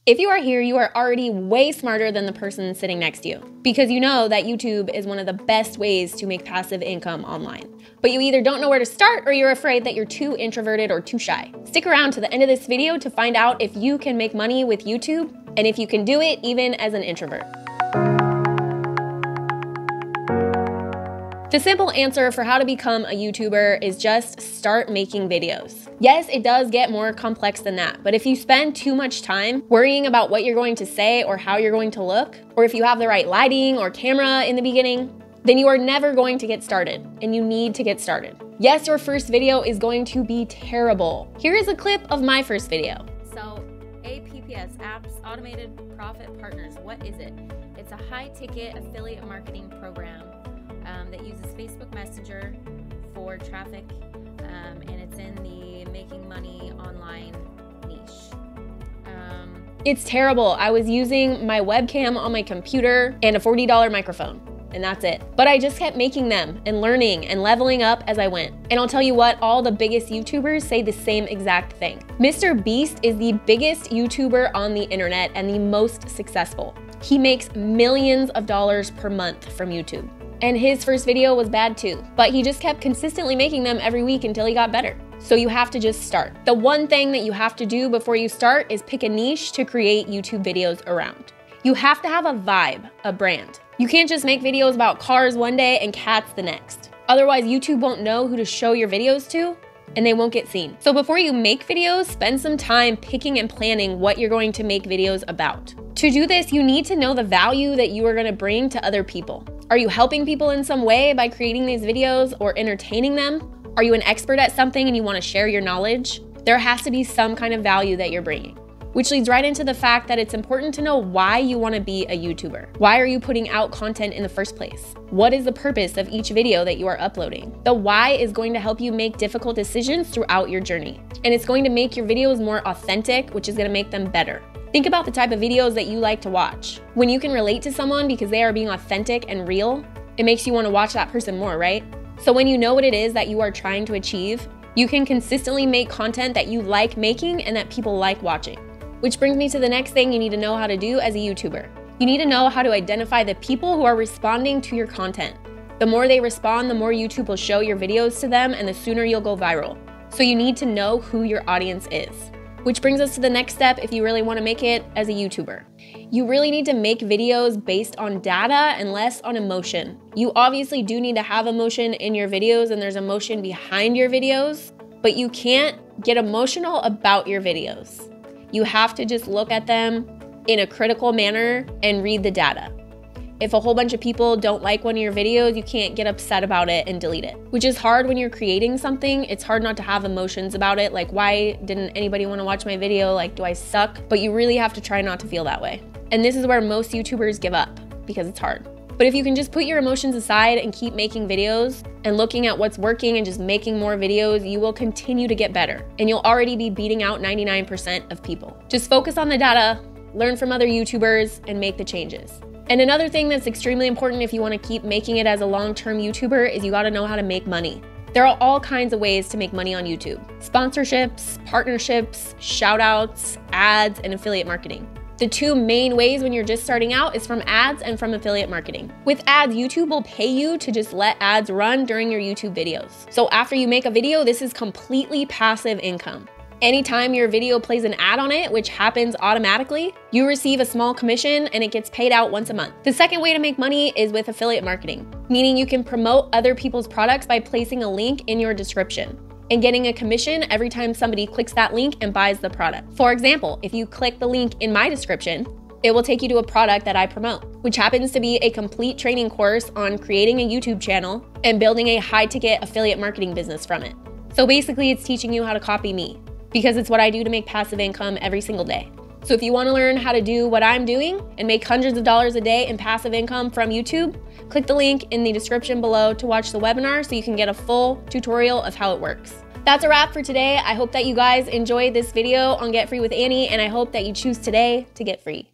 If you are here, you are already way smarter than the person sitting next to you because you know that YouTube is one of the best ways to make passive income online. But you either don't know where to start or you're afraid that you're too introverted or too shy. Stick around to the end of this video to find out if you can make money with YouTube and if you can do it even as an introvert. The simple answer for how to become a YouTuber is just start making videos. Yes, it does get more complex than that, but if you spend too much time worrying about what you're going to say or how you're going to look, or if you have the right lighting or camera in the beginning, then you are never going to get started, and you need to get started. Yes, your first video is going to be terrible. Here is a clip of my first video. So, APPS, Apps Automated Profit Partners, what is it? It's a high-ticket affiliate marketing program that uses Facebook Messenger for traffic, and it's in the making money online niche. It's terrible. I was using my webcam on my computer and a $40 microphone, and that's it. But I just kept making them and learning and leveling up as I went. And I'll tell you what, all the biggest YouTubers say the same exact thing. Mr. Beast is the biggest YouTuber on the internet and the most successful. He makes millions of dollars per month from YouTube. And his first video was bad too, but he just kept consistently making them every week until he got better. So you have to just start. The one thing that you have to do before you start is pick a niche to create YouTube videos around. You have to have a vibe, a brand. You can't just make videos about cars one day and cats the next. Otherwise, YouTube won't know who to show your videos to, and they won't get seen. So before you make videos, spend some time picking and planning what you're going to make videos about. To do this, you need to know the value that you are going to bring to other people. Are you helping people in some way by creating these videos or entertaining them? Are you an expert at something and you want to share your knowledge? There has to be some kind of value that you're bringing. Which leads right into the fact that it's important to know why you want to be a YouTuber. Why are you putting out content in the first place? What is the purpose of each video that you are uploading? The why is going to help you make difficult decisions throughout your journey. And it's going to make your videos more authentic, which is going to make them better. Think about the type of videos that you like to watch. When you can relate to someone because they are being authentic and real, it makes you want to watch that person more, right? So when you know what it is that you are trying to achieve, you can consistently make content that you like making and that people like watching. Which brings me to the next thing you need to know how to do as a YouTuber. You need to know how to identify the people who are responding to your content. The more they respond, the more YouTube will show your videos to them and the sooner you'll go viral. So you need to know who your audience is. Which brings us to the next step if you really want to make it as a YouTuber. You really need to make videos based on data and less on emotion. You obviously do need to have emotion in your videos and there's emotion behind your videos, but you can't get emotional about your videos. You have to just look at them in a critical manner and read the data. If a whole bunch of people don't like one of your videos, you can't get upset about it and delete it. Which is hard when you're creating something. It's hard not to have emotions about it. Like, why didn't anybody want to watch my video? Like, do I suck? But you really have to try not to feel that way. And this is where most YouTubers give up because it's hard. But if you can just put your emotions aside and keep making videos and looking at what's working and just making more videos, you will continue to get better. And you'll already be beating out 99% of people. Just focus on the data, learn from other YouTubers, and make the changes. And another thing that's extremely important if you want to keep making it as a long-term YouTuber is you got to know how to make money. There are all kinds of ways to make money on YouTube. Sponsorships, partnerships, shout-outs, ads, and affiliate marketing. The two main ways when you're just starting out is from ads and from affiliate marketing. With ads, YouTube will pay you to just let ads run during your YouTube videos. So after you make a video, this is completely passive income. Anytime your video plays an ad on it, which happens automatically, you receive a small commission and it gets paid out once a month. The second way to make money is with affiliate marketing, meaning you can promote other people's products by placing a link in your description and getting a commission every time somebody clicks that link and buys the product. For example, if you click the link in my description, it will take you to a product that I promote, which happens to be a complete training course on creating a YouTube channel and building a high-ticket affiliate marketing business from it. So basically, it's teaching you how to copy me, because it's what I do to make passive income every single day. So if you want to learn how to do what I'm doing and make hundreds of dollars a day in passive income from YouTube, click the link in the description below to watch the webinar so you can get a full tutorial of how it works. That's a wrap for today. I hope that you guys enjoyed this video on Get Free with Annie, and I hope that you choose today to get free.